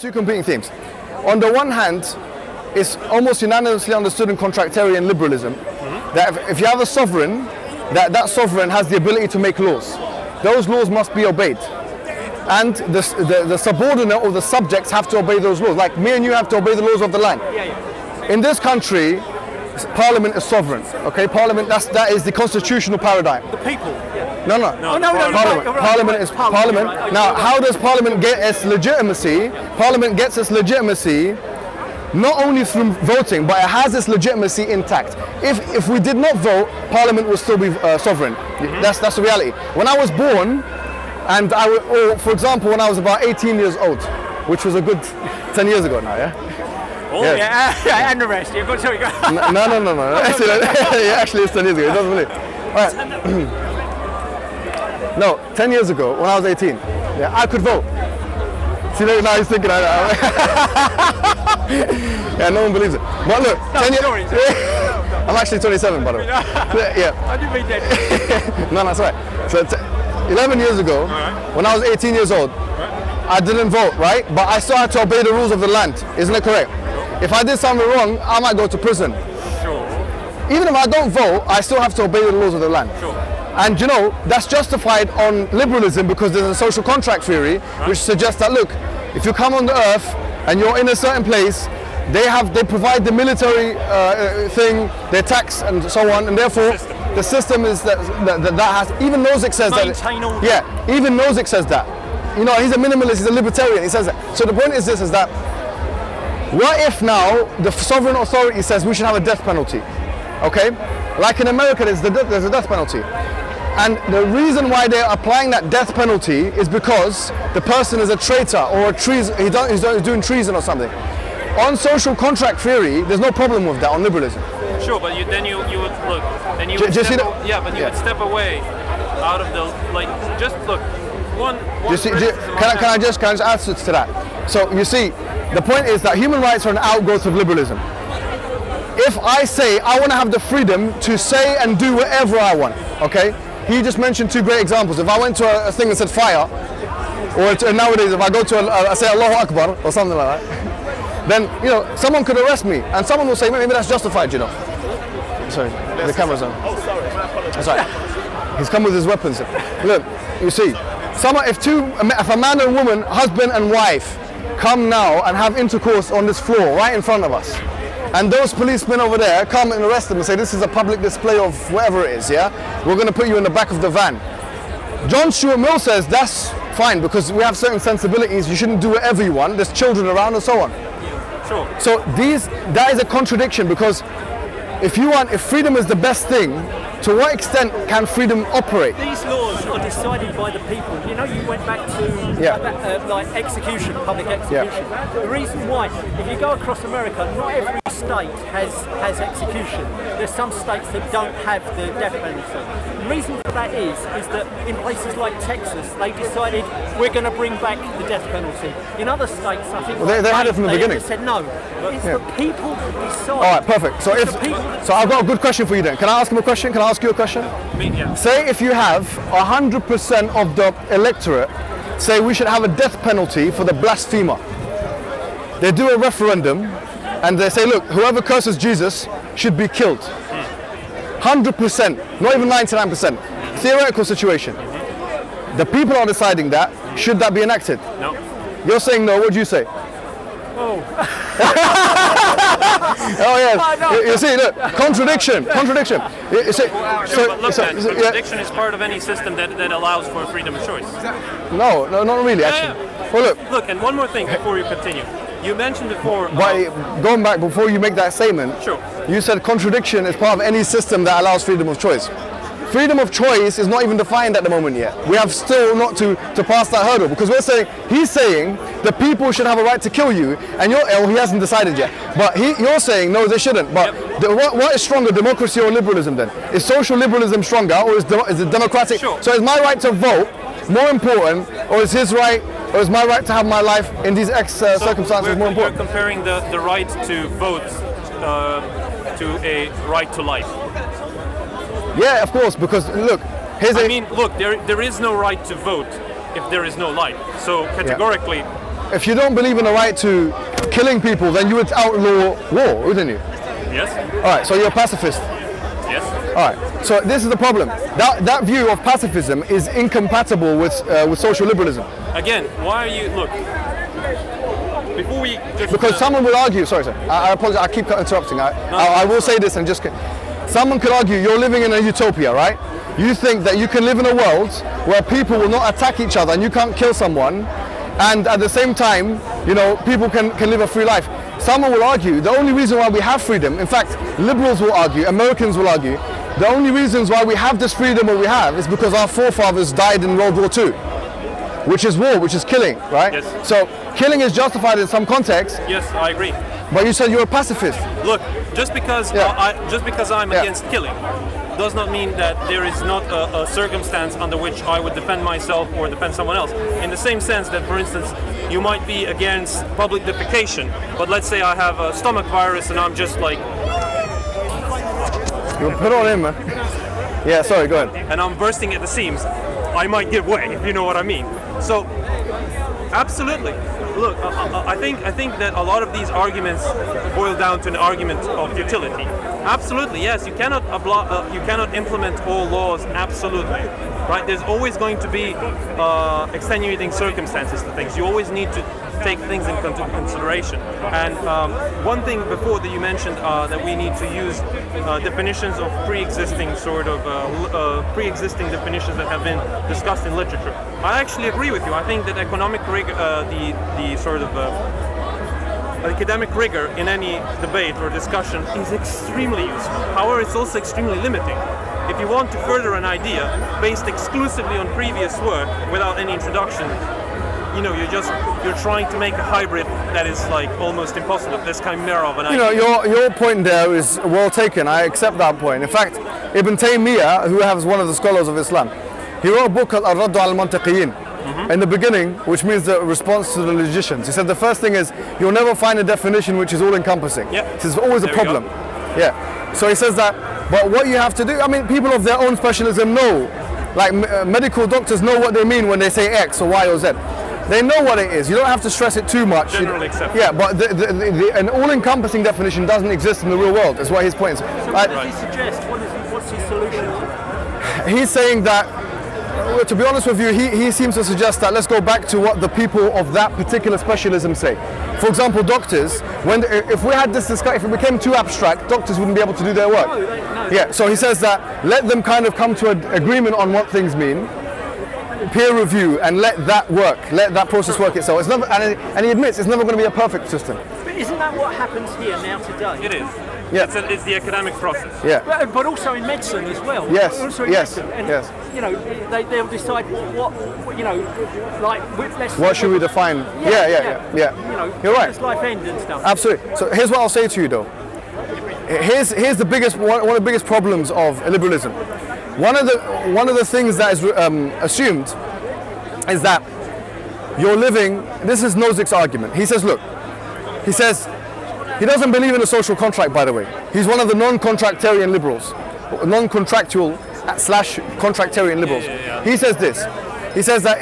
Two competing themes. On the one hand, it's almost unanimously understood in contractarian liberalism that if you have a sovereign, that sovereign has the ability to make laws. Those laws must be obeyed. And the subordinate or the subjects have to obey those laws. Like me and you have to obey the laws of the land. In this country, Parliament is sovereign. Okay, Parliament, that is the constitutional paradigm. The people. No. Parliament is Parliament. Now, how does Parliament get its legitimacy? Parliament gets its legitimacy not only through voting, but it has its legitimacy intact. If we did not vote, Parliament would still be sovereign. That's the reality. When I was born, and for example, when I was about 18 years old, which was a good 10 years ago now, yeah? Oh, yes. Yeah, and the rest. You've got to go. No. Actually, it's 10 years ago. It doesn't believe. All right. No, 10 years ago, when I was 18, yeah, I could vote. See, now he's thinking, yeah, no one believes it. But look, 10 years. I'm actually 27, by the way. Yeah. I didn't mean that. No, that's right. So 11 years ago, when I was 18 years old, I didn't vote, right? But I still had to obey the rules of the land. Isn't it correct? If I did something wrong, I might go to prison. Sure. Even if I don't vote, I still have to obey the laws of the land. Sure. And you know, that's justified on liberalism because there's a social contract theory which suggests that, look, if you come on the earth and you're in a certain place, they provide the military thing, their tax and so on, and therefore the system is that has, even Nozick says that. Yeah, even Nozick says that. You know, he's a minimalist, he's a libertarian, he says that. So the point is this, is that what if now the sovereign authority says we should have a death penalty? Okay? Like in America, there's a death penalty. And the reason why they're applying that death penalty is because the person is a traitor or he's doing treason or something. On social contract theory, there's no problem with that on liberalism. Sure, but you would look, then you would step away out of the, just look. Can I just answer to that? So you see, the point is that human rights are an outgrowth of liberalism. If I say I want to have the freedom to say and do whatever I want, okay? He just mentioned two great examples. If I went to a thing that said fire, or nowadays if I go to I say Allahu Akbar or something like that, then you know someone could arrest me, and someone will say maybe that's justified, you know. Sorry, the camera's on. Oh, sorry. That's right. He's come with his weapons. Look, you see, if a man and woman, husband and wife, come now and have intercourse on this floor right in front of us, and those policemen over there come and arrest them and say this is a public display of whatever it is, yeah? We're going to put you in the back of the van. John Stuart Mill says that's fine because we have certain sensibilities, you shouldn't do whatever you want, there's children around and so on. Sure. So that is a contradiction because if freedom is the best thing, to what extent can freedom operate? These laws are decided by the people. You know, you went back to like execution, public execution. Yeah. The reason why, if you go across America, not every state has execution. There's some states that don't have the death penalty. The reason for that is that in places like Texas, they decided we're going to bring back the death penalty. In other states, I think they had it from the beginning. They said no. It's the people that decide. All right, perfect. So I've got a good question for you then. Can I ask him a question? Can I ask you a question? Yeah. Say if you have 100% of the electorate say we should have a death penalty for the blasphemer. They do a referendum and they say, look, whoever curses Jesus should be killed. 100%, not even 99%. Theoretical situation. The people are deciding that. Should that be enacted? No. You're saying no, what do you say? Oh. Oh yes. You see, look, contradiction. Contradiction is part of any system that allows for freedom of choice. No, not really, actually. Well, look, and one more thing before you continue. You mentioned before. Going back before you make that statement. Sure. You said contradiction is part of any system that allows freedom of choice. Freedom of choice is not even defined at the moment yet. We have still not to pass that hurdle because he's saying the people should have a right to kill you, and he hasn't decided yet. But you're saying no, they shouldn't. But what is stronger, democracy or liberalism then? Is social liberalism stronger or is it democratic? Sure. So is my right to vote more important, or is his right, or is my right to have my life in these circumstances more important? We're comparing the right to vote to a right to life. Yeah, of course, because look, look, there is no right to vote if there is no life. So categorically, if you don't believe in the right to killing people, then you would outlaw war, wouldn't you? Yes. All right, so you're a pacifist. Yes. All right, so this is the problem. That view of pacifism is incompatible with social liberalism. Again, why are you, look, before we just... Because someone would argue, sorry sir, I apologize, I keep interrupting. I will say this and just... Someone could argue you're living in a utopia, right? You think that you can live in a world where people will not attack each other and you can't kill someone, and at the same time, you know, people can live a free life. Someone will argue the only reason why we have freedom, in fact, liberals will argue, Americans will argue, the only reasons why we have this freedom that we have is because our forefathers died in World War II, which is war, which is killing, right? Yes. So killing is justified in some context. Yes, I agree. But you said you're a pacifist. Look, just because I'm against killing does not mean that there is not a circumstance under which I would defend myself or defend someone else. In the same sense that, for instance, you might be against public defecation, but let's say I have a stomach virus and I'm just like... You put it on in, man. Yeah, sorry, go ahead. And I'm bursting at the seams. I might give way, if you know what I mean. So, absolutely. Look, I think that a lot of these arguments boil down to an argument of futility. Absolutely, yes. You cannot implement all laws. Absolutely, right? There's always going to be extenuating circumstances to things. You always need to take things into consideration. And one thing before that you mentioned that we need to use definitions of pre-existing pre-existing definitions that have been discussed in literature. I actually agree with you. I think that economic rigor, the sort of academic rigor in any debate or discussion is extremely useful. However, it's also extremely limiting. If you want to further an idea based exclusively on previous work without any introduction, you know, you're trying to make a hybrid that is like almost impossible. This chimera of an idea. You know, your point there is well taken. I accept that point. In fact, Ibn Taymiyyah, who is one of the scholars of Islam, he wrote a book called Al-Radd al-Mantiqiyin. In the beginning, which means the response to the logicians. He said the first thing is you'll never find a definition which is all encompassing. Yep. There's always a problem. Yeah. So he says that, but what you have to do, I mean, people of their own specialism know, like medical doctors know what they mean when they say X or Y or Z. They know what it is. You don't have to stress it too much. Generally accepted. Yeah, but an all-encompassing definition doesn't exist in the real world, is what his point is. So what does he suggest? What's his solution? He's saying that, to be honest with you, he seems to suggest that let's go back to what the people of that particular specialism say. For example, doctors, if we had this discussion, if it became too abstract, doctors wouldn't be able to do their work. No. Yeah, so he says that let them kind of come to an agreement on what things mean, peer review, and let that work, let that process work itself. It's never, and he admits it's never going to be a perfect system. But isn't that what happens here now today? It is. Yeah. It's the academic process. Yeah. But also in medicine as well. Yes. Also in Yes. medicine. And, Yes. you know, they'll decide what you know, like what should we define? Yeah. You know, you're right. does life end and stuff. Absolutely. So here's what I'll say to you though. Here's the biggest one of the biggest problems of liberalism. One of the things that is assumed is that you're living. This is Nozick's argument. He says, look. He says he doesn't believe in a social contract. By the way, he's one of the non-contractarian liberals, non-contractual / contractarian liberals. Yeah. He says this. He says that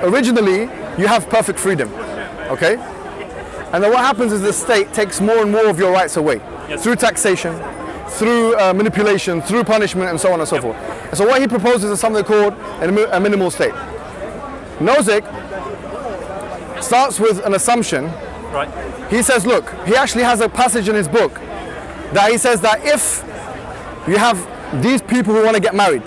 originally you have perfect freedom, okay? And then what happens is the state takes more and more of your rights away through taxation, through manipulation, through punishment, and so on and so forth. And so what he proposes is something called a minimal state. Nozick starts with an assumption. Right. He says, look, he actually has a passage in his book that he says that if you have these people who want to get married,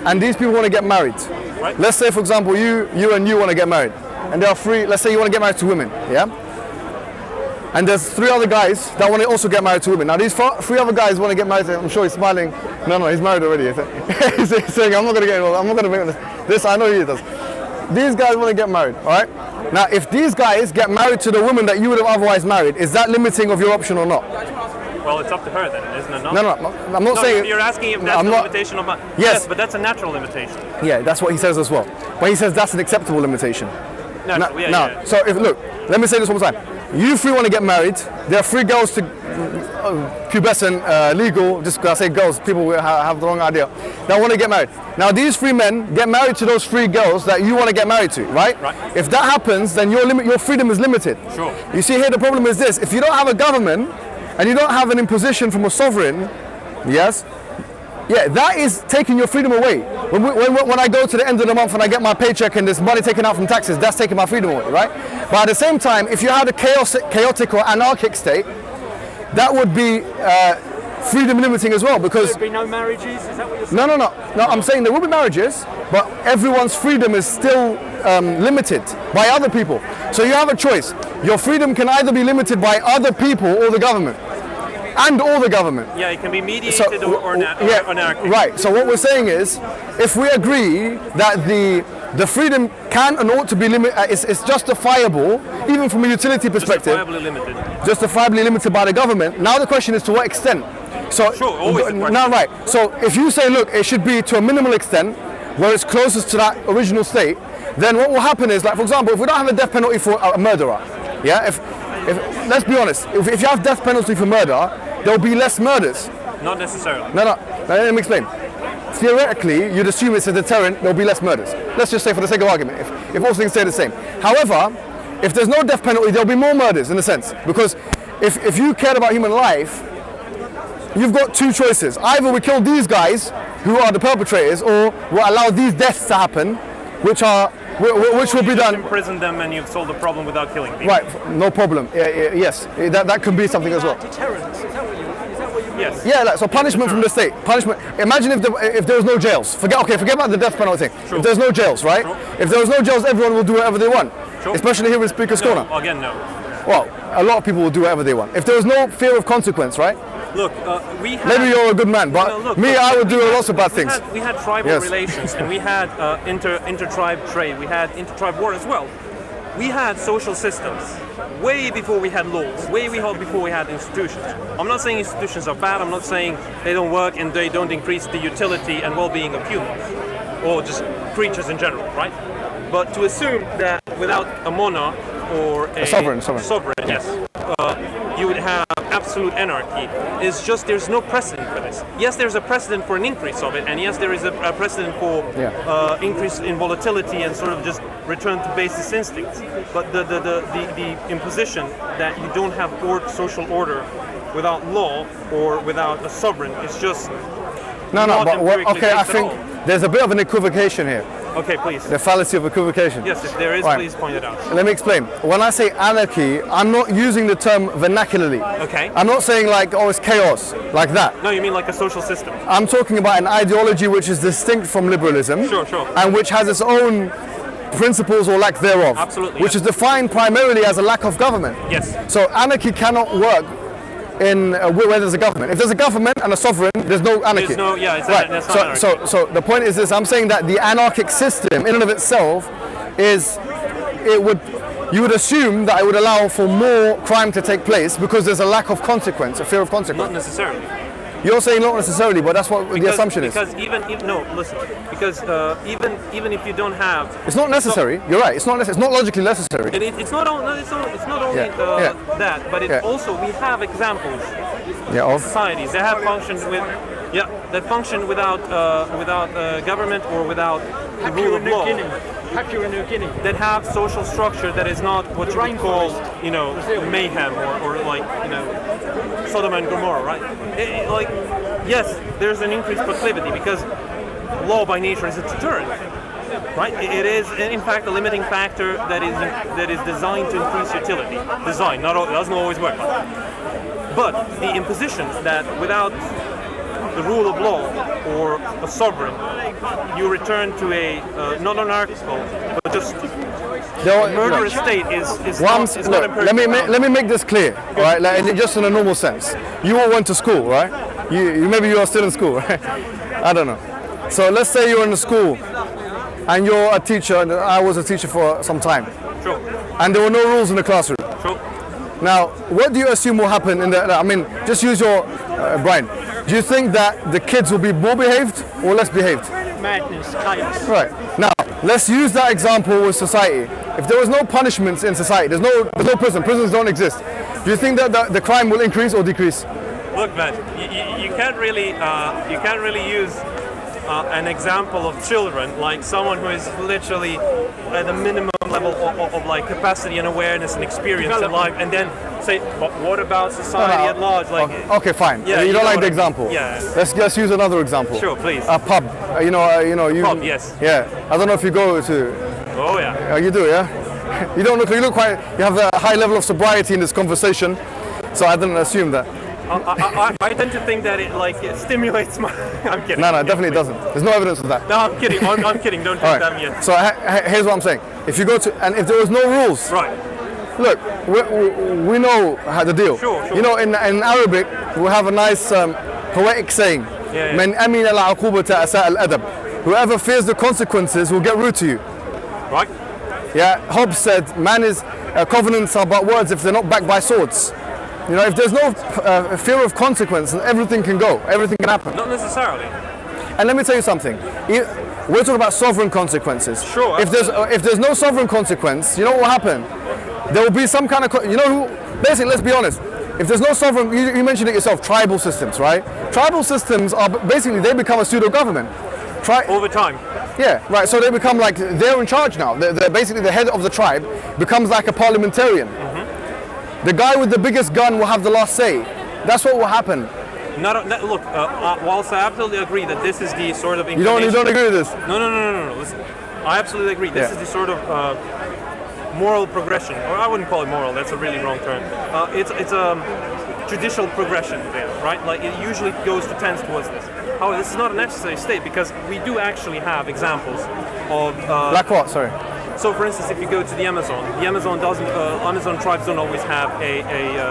and these people want to get married, right. Let's say, for example, you want to get married, and there are three. Let's say you want to get married to women, yeah. And there's 3 other guys that want to also get married to women. Now these 3 other guys want to get married. I'm sure he's smiling. No, he's married already. He's saying, I'm not going to get involved. I'm not going to make this. I know he does. These guys want to get married, all right? Now, if these guys get married to the woman that you would have otherwise married, is that limiting of your option or not? Well, it's up to her then, isn't it? No, I'm not saying... You're asking if that's a limitation of mine. Yes, but that's a natural limitation. Yeah, that's what he says as well. But he says that's an acceptable limitation. Natural, So if look, let me say this one more time. You 3 want to get married. There are 3 girls pubescent, legal, just because I say girls, people will have the wrong idea, that want to get married. Now these 3 men get married to those 3 girls that you want to get married to, right? If that happens, then your freedom is limited. Sure. You see here the problem is this, if you don't have a government and you don't have an imposition from a sovereign, yes, yeah, that is taking your freedom away. When I go to the end of the month and I get my paycheck and there's money taken out from taxes, that's taking my freedom away, right? But at the same time, if you had a chaotic or anarchic state, that would be freedom limiting as well, because there'd be no marriages. Is that what you're saying? No. I'm saying there will be marriages, but everyone's freedom is still limited by other people. So you have a choice. Your freedom can either be limited by other people or the government. And all the government. Yeah, it can be mediated or anarchic. Right. So what we're saying is, if we agree that the freedom can and ought to be limited, it's justifiable, even from a utility perspective. Justifiably limited by the government. Now the question is to what extent. So sure, always the question. Now, right. So if you say, look, it should be to a minimal extent, where it's closest to that original state, then what will happen is, like for example, if we don't have a death penalty for a murderer, yeah, if let's be honest, if you have death penalty for murder, there'll be less murders. Not necessarily. No. Let me explain. Theoretically, you'd assume it's a deterrent, there'll be less murders. Let's just say for the sake of argument, if all things stay the same. However, if there's no death penalty, there'll be more murders in a sense. Because if you cared about human life, you've got 2 choices. Either we kill these guys, who are the perpetrators, or we'll allow these deaths to happen, which will be done. Imprison them and you've solved the problem without killing people. Right, no problem. Yes, that could be something as well. Deterrence. Is that what you? Yes. Yeah, so punishment from the state. Punishment. Imagine if there was no jails. Forget about the death penalty thing. Sure. If there's no jails, right? Sure. If there was no jails, everyone will do whatever they want. Sure. Especially here in Speaker's Corner. Again, no. Well, a lot of people will do whatever they want. If there was no fear of consequence, right? Look, we had... Maybe you're a good man, but I would do lots of bad things. We had tribal relations, and we had inter-tribe trade. We had inter-tribe war as well. We had social systems way before we had laws, way before we had institutions. I'm not saying institutions are bad. I'm not saying they don't work and they don't increase the utility and well-being of humans, or just creatures in general, right? But to assume that without a monarch or a sovereign, yes, you would have absolute anarchy, is just, there's no precedent for this. Yes, there's a precedent for an increase of it, and yes, there is a precedent for increase in volatility and sort of just return to basis instincts. But the imposition that you don't have social order without law or without a but I think there's a bit of an equivocation here. Okay, please. The fallacy of equivocation. Yes, if there is, please point it out. Let me explain. When I say anarchy, I'm not using the term vernacularly. Okay. I'm not saying like, it's chaos, like that. No, you mean like a social system. I'm talking about an ideology which is distinct from liberalism. Sure. And which has its own principles or lack thereof. Absolutely. Which is defined primarily as a lack of government. Yes. So anarchy cannot work in where there's a government. If there's a government and a sovereign, there's no anarchy. That's not anarchy. So the point is this, I'm saying that the anarchic system in and of itself you would assume that it would allow for more crime to take place because there's a lack of consequence, a fear of consequence. Not necessarily. You're saying not necessarily, but that's what the assumption is. Because even if you don't have, it's not necessary. You're right. It's not logically necessary. It's not only that, but it also, we have examples of societies that have functioned without government or without the rule of law. Papua New Guinea. That have social structure that is not what you would call, mayhem or like, Sodom and Gomorrah, right? Yes, there's an increased proclivity because law by nature is a deterrent, right? It is, in fact, a limiting factor that is designed to increase utility. Design, it doesn't always work. But the imposition that without the rule of law or a sovereign, you return to a not anarchical, but just a murderous state is not empirical. Let me make this clear, all right? Like, just in a normal sense. You all went to school, right? Maybe you are still in school, right? I don't know. So let's say you're in the school and you're a teacher, and I was a teacher for some time. Sure. And there were no rules in the classroom. Sure. Now, what do you assume will happen just use your brain. Do you think that the kids will be more behaved or less behaved? Madness, chaos. Right. Now, let's use that example with society. if there was no punishments in society, there's no prison, prisons don't exist, do you think that the crime will increase or decrease? Look, man, you can't really use an example of children, like someone who is literally at the minimum level of like capacity and awareness and experience in life, and then say, but what about society at large? Like, okay, fine. Yeah, you don't like the example. Yeah. Let's use another example. Sure, please. A pub. You Pub, yes. Yeah. I don't know if you go to. Oh yeah. You do, yeah. You look quite. You have a high level of sobriety in this conversation, so I didn't assume that. I tend to think that it stimulates my. I'm kidding. No, it definitely doesn't. There's no evidence of that. No, I'm kidding. I'm kidding. Don't take that yet. So here's what I'm saying. If you go to, and if there was no rules, right? Look, we know how the deal. Sure. In Arabic, we have a nice poetic saying. "Man amina al-uqubata asa al-adab." Whoever fears the consequences will get rude to you. Right. Yeah. Hobbes said, covenants are but words if they're not backed by swords. If there's no fear of consequence, then everything can go, everything can happen. Not necessarily. And let me tell you something. We're talking about sovereign consequences. Sure. If there's no sovereign consequence, you know what will happen? There will be some kind of, basically, let's be honest. If there's no sovereign, you mentioned it yourself, tribal systems, right? Tribal systems are basically, they become a pseudo-government. Over time. Yeah, right. So they become like, they're in charge now. They're basically the head of the tribe becomes like a parliamentarian. The guy with the biggest gun will have the last say. That's what will happen. Look, whilst I absolutely agree that this is the sort of you don't agree with this? No. Listen, I absolutely agree. This is the sort of moral progression, or I wouldn't call it moral. That's a really wrong term. It's a judicial progression, right? Like it usually goes to tends towards this. However, this is not a necessary state because we do actually have examples of. Like what? Sorry. So, for instance, if you go to the Amazon doesn't. Amazon tribes don't always have a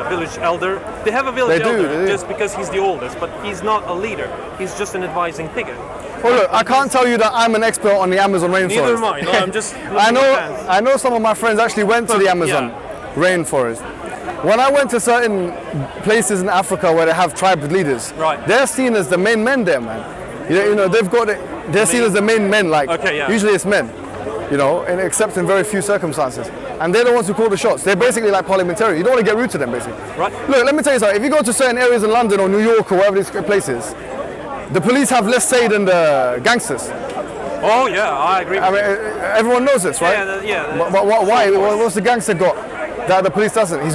village elder. They have a village elder just because he's the oldest, but he's not a leader. He's just an advising figure. Well, look, I can't tell you that I'm an expert on the Amazon rainforest. Neither am I. No, I'm just. I know some of my friends actually went to the Amazon rainforest. When I went to certain places in Africa where they have tribe leaders, right, they're seen as the main men there, man. They're seen as the main men. Like usually it's men. Except in very few circumstances. And they're the ones who call the shots. They're basically like parliamentarians. You don't want to get rude to them, basically. Right. Look, let me tell you something. If you go to certain areas in London or New York or wherever these places, the police have less say than the gangsters. Oh, yeah, I agree. I mean, everyone knows this, right? But why? What's the gangster got that the police doesn't? He's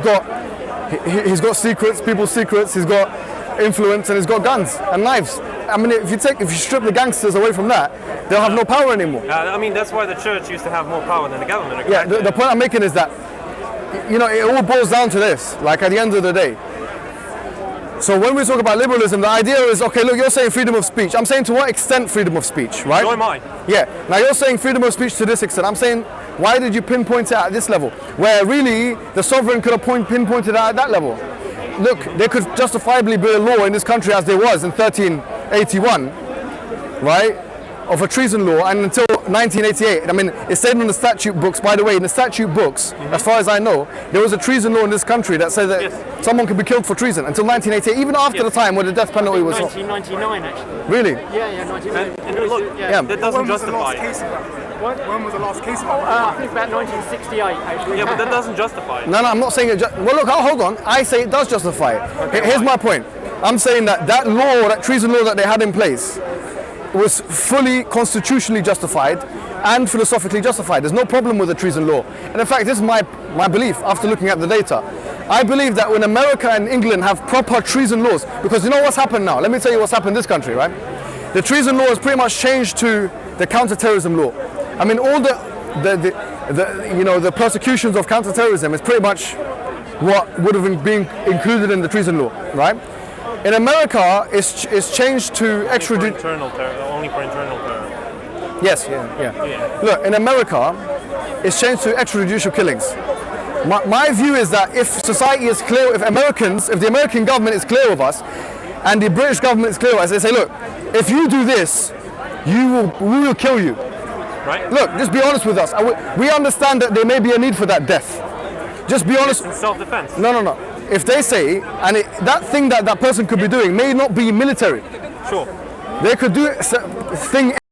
got secrets, people's secrets. He's got influence, and he's got guns and knives. I mean, if you strip the gangsters away from that, they'll have no power anymore. I mean, that's why the church used to have more power than the government. Yeah, the point I'm making is that, it all boils down to this, like at the end of the day. So when we talk about liberalism, the idea is, okay, look, you're saying freedom of speech. I'm saying to what extent freedom of speech, right? So am I. Yeah, now you're saying freedom of speech to this extent. I'm saying, why did you pinpoint it at this level? Where really, the sovereign could have pinpointed it at that level. Look, there could justifiably be a law in this country as there was in 1381, right, of a treason law, and until 1988. I mean, it's said in the statute books, by the way, in the statute books, as far as I know, there was a treason law in this country that said that someone could be killed for treason until 1988, even after the time when the death penalty was... 1999, actually. Really? Yeah, 1999. And look, that doesn't justify it. When was the last case? I think about 1968, actually. Yeah, but that doesn't justify it. No, I'm not saying it. Well, look, hold on. I say it does justify it. Okay, here's my point. I'm saying that law, that treason law that they had in place, was fully constitutionally justified and philosophically justified. There's no problem with the treason law. And in fact, this is my belief after looking at the data. I believe that when America and England have proper treason laws, because you know what's happened now? Let me tell you what's happened in this country, right? The treason law has pretty much changed to the counter-terrorism law. I mean, all the persecutions of counter-terrorism is pretty much what would have been included in the treason law, right? In America, it's changed to extradition. Only for internal terror. Yes, yeah. Look, in America, it's changed to extrajudicial killings. My view is that if society is clear, if the American government is clear with us, and the British government is clear with us, they say, look, if you do this, we will kill you. Right. Look, just be honest with us. We understand that there may be a need for that death. Just be honest. It's in self-defense. No. If they say, and that thing that person could be doing may not be military. Sure. They could do a thing